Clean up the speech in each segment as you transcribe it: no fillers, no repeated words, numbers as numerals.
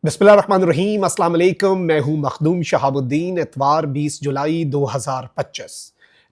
बिस्मिल्लाहिर्रहमानिर्रहीम, अस्सलाम वालेकुम। मैं हूं मखदूम शहाबुद्दीन। इतवार 20 जुलाई 2025।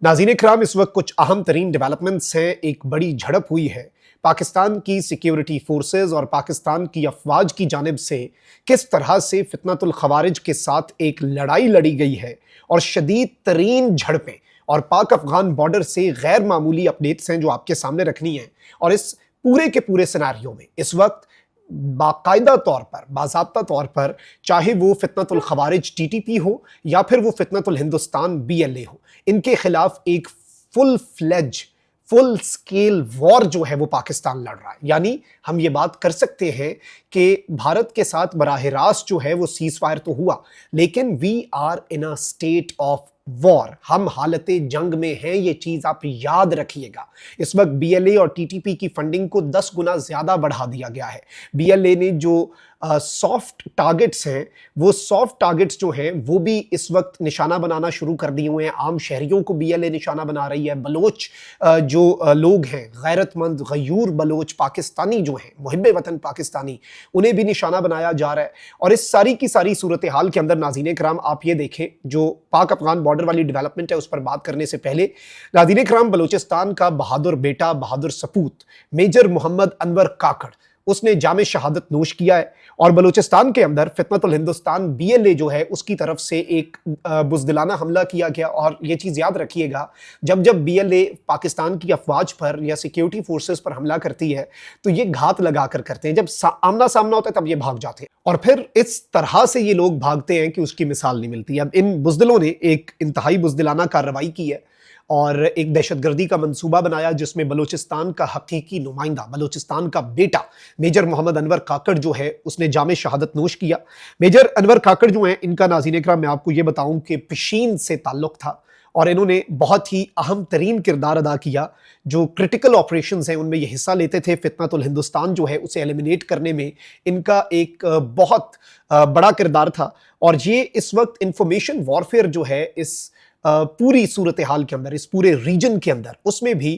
नाज़रीन इकराम, इस वक्त कुछ अहम तरीन डेवलपमेंट्स हैं। एक बड़ी झड़प हुई है पाकिस्तान की सिक्योरिटी फोर्सेस और पाकिस्तान की अफवाज की जानिब से। किस तरह से फितनतुल खवारिज के साथ एक लड़ाई लड़ी गई है और शदीद तरीन झड़पें और पाक अफगान बॉर्डर से गैर मामूली अपडेट्स हैं जो आपके सामने रखनी है। और इस पूरे के पूरे सिनारियों में इस वक्त बाकायदा तौर पर, बाज़ाब्ता तौर पर, चाहे वो फितनतुल खवारिज टीटीपी हो या फिर वो फितनतुल हिंदुस्तान बीएलए हो, इनके खिलाफ एक फुल स्केल वॉर जो है वो पाकिस्तान लड़ रहा है। यानी हम ये बात कर सकते हैं कि भारत के साथ बराह रास्त जो है वो सीज फायर तो हुआ, लेकिन we are in a state of war. हम हालत जंग में हैं, ये चीज आप याद रखिएगा। इस वक्त बीएलए और टीटीपी की फंडिंग को 10 गुना ज्यादा बढ़ा दिया गया है। बीएलए ने जो सॉफ्ट टारगेट्स हैं, वो सॉफ्ट टारगेट्स जो हैं वो भी इस वक्त निशाना बनाना शुरू कर दिए हुए हैं। आम शहरियों को बीएलए निशाना बना रही है। बलोच जो लोग हैं, गैरतमंद गयूर बलोच पाकिस्तानी जो हैं, मुहिब्बे वतन पाकिस्तानी, उन्हें भी निशाना बनाया जा रहा है। और इस सारी की सारी सूरत हाल के अंदर नाज़रीन कराम आप ये देखें, जो पाक अफगान बॉर्डर वाली डेवलपमेंट है उस पर बात करने से पहले नाज़रीन कराम, बलोचिस्तान का बहादुर बेटा, बहादुर सपूत मेजर मोहम्मद अनवर काकड़, उसने जामे शहादत नोश किया है। और बलूचिस्तान के अंदर फितनतुल हिंदुस्तान बीएलए जो है उसकी तरफ से एक बुज़दिलाना हमला किया गया। और ये चीज़ याद रखिएगा, जब जब बीएलए पाकिस्तान की अफवाज पर या सिक्योरिटी फोर्सेस पर हमला करती है तो ये घात लगा कर करते हैं। जब आमना सामना होता है तब ये भाग जाते हैं, और फिर इस तरह से ये लोग भागते हैं कि उसकी मिसाल नहीं मिलती। अब इन बुज़दिलों ने एक इंतहाई बुज़दिलाना कार्रवाई की है और एक दहशतगर्दी का मंसूबा बनाया, जिसमें बलूचिस्तान का हकीकी नुमाइंदा, बलूचिस्तान का बेटा मेजर मोहम्मद अनवर काकड़ जो है उसने जामे शहादत नोश किया। मेजर अनवर काकड़ जो है, इनका नाज़रीन इकराम मैं आपको ये बताऊं कि पिशीन से ताल्लुक था और इन्होंने बहुत ही अहम तरीन किरदार अदा किया। जो क्रिटिकल ऑपरेशंस हैं उनमें ये हिस्सा लेते थे। फितनतुल हिंदुस्तान जो है उसे एलिमिनेट करने में इनका एक बहुत बड़ा किरदार था। और ये इस वक्त इंफॉर्मेशन वॉरफेयर जो है इस पूरी सूरत हाल के अंदर, इस पूरे रीजन के अंदर, उसमें भी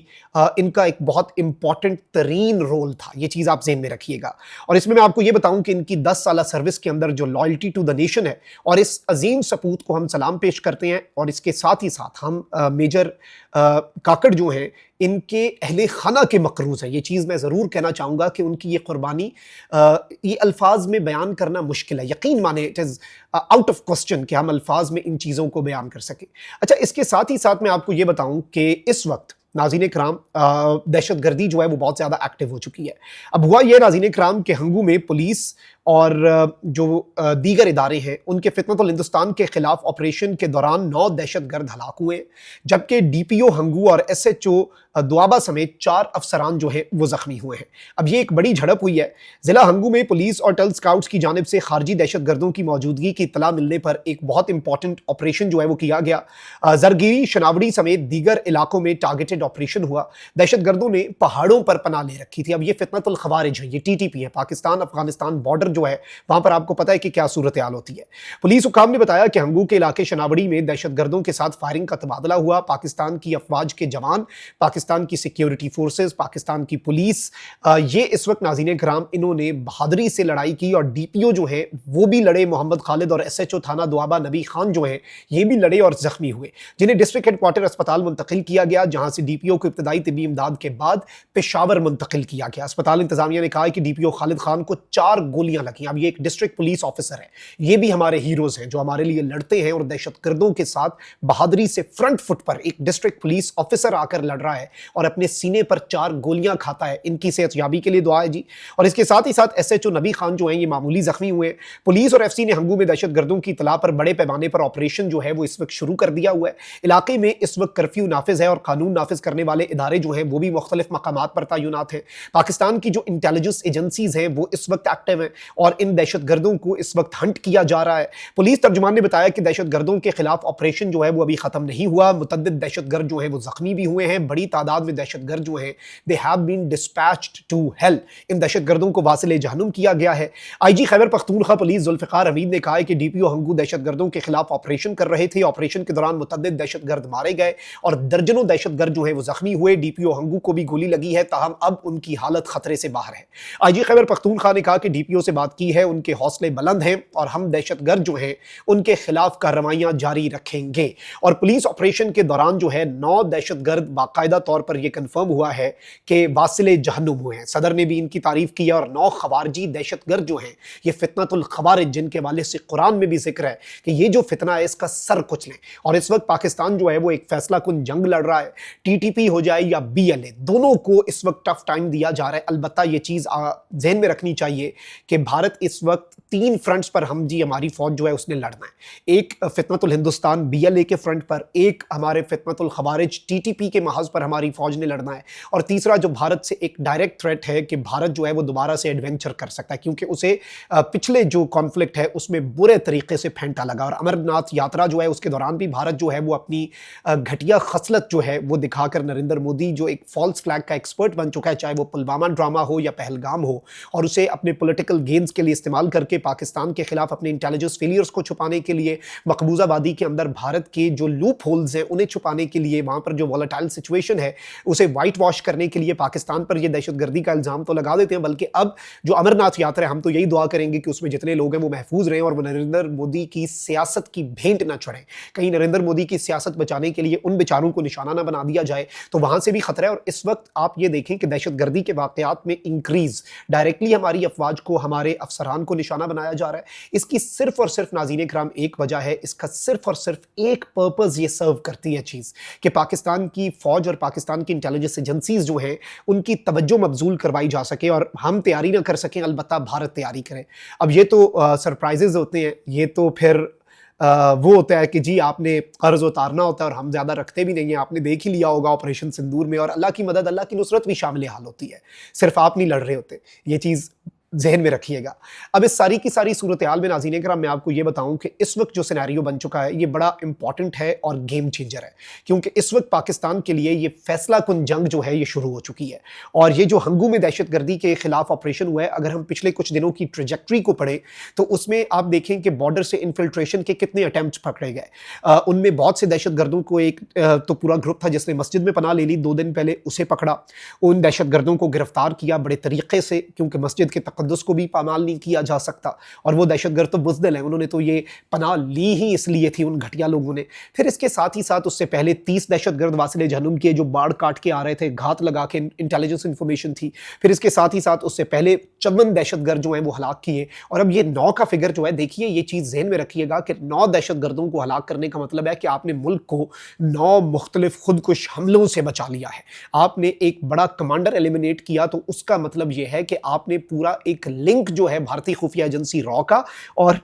इनका एक बहुत इंपॉर्टेंट तरीन रोल था। ये चीज़ आप ज़हन में रखिएगा। और इसमें मैं आपको ये बताऊं कि इनकी 10 साल सर्विस के अंदर जो लॉयल्टी टू द नेशन है, और इस अजीम सपूत को हम सलाम पेश करते हैं। और इसके साथ ही साथ हम मेजर काकड़ जो हैं इनके अहले खाना के मकरूज हैं। ये चीज़ मैं ज़रूर कहना चाहूँगा कि उनकी ये कुर्बानी ये अल्फाज में बयान करना मुश्किल है। यकीन माने, it is out of question कि हम अल्फाज में इन चीज़ों को बयान कर सकें। अच्छा, इसके साथ ही साथ मैं आपको ये बताऊं कि इस वक्त नाज़रीन कराम दहशतगर्दी जो है वो बहुत ज़्यादा एक्टिव हो चुकी है। अब हुआ ये नाज़रीन कराम कि हंगू में पुलिस और जो दीगर इदारे हैं उनके फितनतुल हिंदुस्तान के खिलाफ ऑपरेशन के दौरान 9 दहशतगर्द हलाक हुए, जबकि डीपीओ हंगू और एसएचओ दुआबा समेत 4 अफसरान जो हैं वो जख्मी हुए हैं। अब ये एक बड़ी झड़प हुई है। जिला हंगू में पुलिस और टल स्काउट्स की जानिब से खारजी दहशतगर्दों की मौजूदगी की इत्तला मिलने पर एक बहुत इंपॉर्टेंट ऑपरेशन जो है वो किया गया। जरगिरी, शनावड़ी समेत दीगर इलाकों में टारगेटेड ऑपरेशन हुआ। दहशतगर्दों ने पहाड़ों पर पनाह ले रखी थी। अब ये फितनतुल खवारिज है, ये टीटीपी है। पाकिस्तान अफगानिस्तान बॉर्डर जो है वहां पर आपको पता है कि क्या सूरत हाल होती है। पुलिस हुकाम ने बताया कि हंगू के इलाके शनावड़ी में दहशतगर्दों के साथ फायरिंग का तबादला हुआ। पाकिस्तान की अफवाज के जवान, पाकिस्तान की सिक्योरिटी फोर्सेस, पाकिस्तान की पुलिस, ये इस वक्त नाज़रीन कराम इन्होंने बहादुरी से लड़ाई की। और डीपीओ जो है वो भी लड़े, मोहम्मद खालिद, और एसएचओ थाना दुआबा नबी खान जो है ये भी लड़े और जख्मी हुए, जिन्हें डिस्ट्रिक्ट हेडक्वार्टर अस्पताल मुंतकिल किया गया, जहां से डीपीओ को इब्तदाई तिब्बी इमदाद के बाद पेशावर मुंतकिल किया गया। अस्पताल इंतजामिया ने कहा कि डीपीओ खालिद खान को 4 गोलियां लगी। अब ये एक डिस्ट्रिक्ट पुलिस ऑफिसर है, ये भी हमारे हीरोज हैं जो हमारे लिए लड़ते हैं और दहशतगर्दों के साथ बहादुरी से फ्रंट फुट पर एक डिस्ट्रिक्ट पुलिस ऑफिसर आकर लड़ रहा है और अपने सीने पर 4 गोलियां खाता है। इनकी सेहतयाबी के लिए दुआ है जी। और इसके साथ ही साथ एसएचओ नबी खान जो हैं ये मामूली जख्मी हुए। पुलिस और एफसी ने हंगू में दहशतगर्दों की इतला पर बड़े पैमाने पर ऑपरेशन जो है वो इस वक्त शुरू कर दिया हुआ है। इलाके में इस वक्त कर्फ्यू नाफिज है और कानून नाफिज करने वाले इदारे जो हैं वो भी मुख्तलिफ मकामात पर तैनात हैं। पाकिस्तान की जो इंटेलिजेंस एजेंसीज हैं वो इस वक्त एक्टिव हैं और इन दहशतगर्दों को इस वक्त हंट किया जा रहा है। पुलिस तर्जुमान ने बताया कि दहशतगर्दों के खिलाफ ऑपरेशन जो है वो अभी खत्म नहीं हुआ। मुतअद्दिद दहशतगर्द जो है वो जख्मी भी हुए हैं। बड़ी तादाद में दहशतगर्द जो है they have been dispatched to hell. इन दहशतगर्दों को वासिले जहन्नुम किया गया है। आईजी खैबर पख्तूनख्वा पुलिस जुल्फिकार हमीद ने कहा है कि डीपीओ हंगू दहशतगर्दों के खिलाफ ऑपरेशन कर रहे थे। ऑपरेशन के दौरान मुतअद्दिद दहशतगर्द मारे गए और दर्जनों दहशतगर्द जो है वो जख्मी हुए। डीपीओ हंगू को भी गोली लगी है, ताहम अब उनकी हालत खतरे से बाहर है। आईजी खैबर पख्तूनख्वा ने कहा कि डीपीओ से بات کی ہے ان کے حوصلے بلند ہیں اور ہم دہشت گرد جو ہیں ان کے خلاف کارروائیاں جاری رکھیں گے۔ اور پولیس آپریشن کے دوران جو ہے 9 دہشت گرد باقاعدہ طور پر یہ کنفرم ہوا ہے کہ واصل جہنم ہوئے ہیں۔ صدر نے بھی ان کی تعریف کی ہے اور 9 خوارجی دہشت گرد جو ہیں یہ فتنۃ الخوارج جن کے حوالے سے قرآن میں بھی ذکر ہے کہ یہ جو فتنہ ہے اس کا سر کچلیں۔ اور اس وقت پاکستان جو ہے وہ ایک فیصلہ کن جنگ لڑ رہا ہے، ٹی ٹی پی ہو جائے یا بی ایل اے، دونوں کو اس وقت ٹف ٹائم دیا جا رہا ہے۔ البتہ یہ چیز ذہن میں رکھنی چاہیے کہ بھارت اس وقت 3 فرنٹس پر ہماری فوج جو ہے اس نے لڑنا ہے۔ ایک فتنۃ الہندوستان بی ایل اے کے فرنٹ پر، ایک ہمارے فتنۃ الخوارج ٹی ٹی پی کے محاذ پر ہماری فوج نے لڑنا ہے، اور تیسرا جو بھارت سے ایک ڈائریکٹ تھریٹ ہے کہ بھارت جو ہے وہ دوبارہ سے ایڈونچر کر سکتا ہے، کیونکہ اسے پچھلے جو کانفلکٹ ہے اس میں برے طریقے سے پھینٹا لگا، اور امرناتھ یاترا جو ہے اس کے دوران بھی بھارت جو ہے وہ اپنی گھٹیا خصلت جو ہے وہ دکھا کر نریندر مودی جو ایک فالس فلیگ کا ایکسپرٹ بن چکا ہے، چاہے وہ پلوامہ ڈرامہ ہو یا پہلگام ہو، اور اسے اپنے پولیٹیکل گینز کے لیے استعمال کر کے پاکستان کے خلاف اپنے انٹیلیجنس فیلیئرز کو چھپانے کے لیے، مقبوضہ وادی کے اندر بھارت کے جو لوپ ہولز ہیں انہیں چھپانے کے لیے، وہاں پر جو والیٹائل سچویشن ہے اسے وائٹ واش کرنے کے لیے پاکستان پر یہ دہشت گردی کا الزام تو لگا دیتے ہیں، بلکہ اب جو امرناتھ یاترا ہے ہم تو یہی دعا کریں گے کہ اس میں جتنے لوگ ہیں وہ محفوظ رہیں اور وہ نریندر مودی کی سیاست کی بھینٹ نہ چڑھیں، کہیں نریندر مودی کی سیاست بچانے کے لیے ان بیچاروں کو نشانہ نہ بنا دیا جائے، تو وہاں سے بھی خطرہ ہے۔ اور اس وقت آپ یہ دیکھیں کہ دہشت گردی کے واقعات میں انکریز ڈائریکٹلی ہماری افواج کو، ہمارے افسران کو نشانہ بنایا جا رہا ہے۔ اس کی صرف اور صرف ناظرین کرام ایک وجہ ہے، اس کا صرف اور صرف ایک پرپز یہ سرو کرتی ہے چیز کہ پاکستان کی فوج اور پاکستان کی انٹیلیجنس ایجنسیز جو ہیں ان کی توجہ مبذول کروائی جا سکے اور ہم تیاری نہ کر سکیں، البتہ بھارت تیاری کرے۔ اب یہ تو سرپرائزز ہوتے ہیں، یہ تو پھر وہ ہوتا ہے کہ جی آپ نے قرض اتارنا ہوتا ہے اور ہم زیادہ رکھتے بھی نہیں ہیں۔ آپ نے دیکھ ہی لیا ہوگا آپریشن سندور میں، اور اللہ کی مدد، اللہ کی نصرت بھی شامل حال ہوتی ہے، صرف آپ نہیں لڑ رہے ہوتے، یہ چیز ذہن میں رکھیے گا۔ اب اس ساری کی ساری صورتحال میں ناظرین کرام میں آپ کو یہ بتاؤں کہ اس وقت جو سینیریو بن چکا ہے یہ بڑا امپورٹنٹ ہے اور گیم چینجر ہے، کیونکہ اس وقت پاکستان کے لیے یہ فیصلہ کن جنگ جو ہے یہ شروع ہو چکی ہے، اور یہ جو ہنگو میں دہشت گردی کے خلاف آپریشن ہوا ہے، اگر ہم پچھلے کچھ دنوں کی ٹریجیکٹری کو پڑھیں تو اس میں آپ دیکھیں کہ بارڈر سے انفلٹریشن کے کتنے اٹیمپٹس پکڑے گئے۔ ان میں بہت سے دہشت گردوں کو، ایک تو پورا گروپ تھا جس نے مسجد میں پناہ لے لی 2 دن پہلے، اسے پکڑا، ان دہشت گردوں کو گرفتار کیا بڑے طریقے سے، کیونکہ مسجد کے تقدس کو بھی پامال نہیں کیا جا سکتا، اور وہ دہشت گرد تو بزدل ہیں، انہوں نے تو یہ پناہ لی ہی اس لیے تھی ان گھٹیا لوگوں نے۔ پھر اس کے ساتھ ہی ساتھ اس سے پہلے 30 دہشت گرد واصل جہنم کے جو باڑ کاٹ کے آ رہے تھے، گھات لگا کے، انٹیلیجنس انفارمیشن تھی۔ پھر اس کے ساتھ ہی ساتھ اس سے پہلے 54 دہشت گرد جو ہیں وہ ہلاک کیے، اور اب یہ 9 کا فگر جو ہے، دیکھیے یہ چیز ذہن میں رکھیے گا کہ 9 دہشت گردوں کو ہلاک کرنے کا مطلب ہے کہ آپ نے ملک کو 9 مختلف خودکش حملوں سے بچا لیا ہے۔ آپ نے ایک بڑا کمانڈر ایلیمنیٹ کیا، تو اس کا مطلب یہ ہے کہ آپ نے پورا ایک لنک جو ہے بھارتی خفیہ ایجنسی را کا اور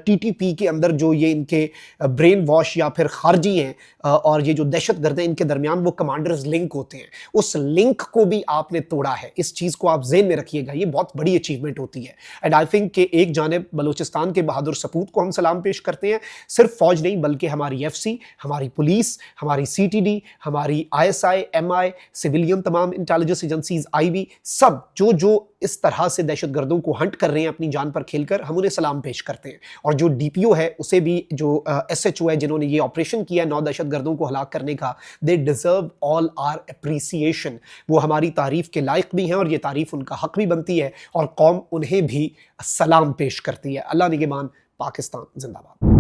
ٹی ٹی پی کے اندر جو یہ ان کے برین واش یا پھر خارجی ہیں اور یہ جو دہشت گرد ہیں، ان کے درمیان وہ کمانڈرز لنک ہوتے ہیں، اس لنک کو بھی آپ نے توڑا ہے۔ اس چیز کو آپ ذہن میں رکھیے گا، یہ بہت بڑی اچیومنٹ ہوتی ہے۔ اینڈ آئی تھنک کہ ایک جانب بلوچستان کے بہادر سپوت کو ہم سلام پیش کرتے ہیں، صرف فوج نہیں بلکہ ہماری ایف سی، ہماری پولیس، ہماری سی ٹی ڈی، ہماری I S I, M I, civilian تمام انٹیلیجنس ایجنسیز، آئی بی، سب جو اس طرح سے دہشت گردوں کو ہنٹ کر رہے ہیں اپنی جان پر کھیل کر، ہم انہیں سلام پیش کرتے ہیں۔ اور جو ڈی پی او ہے اسے بھی، جو ایس ایچ او ہے جنہوں نے یہ آپریشن کیا ہے 9 دہشت گردوں کو ہلاک کرنے کا، they deserve all our appreciation, وہ ہماری تعریف کے لائق بھی ہیں اور یہ تعریف ان کا حق بھی بنتی ہے، اور قوم انہیں بھی سلام پیش کرتی ہے۔ اللہ نگہبان، پاکستان زندہ باد۔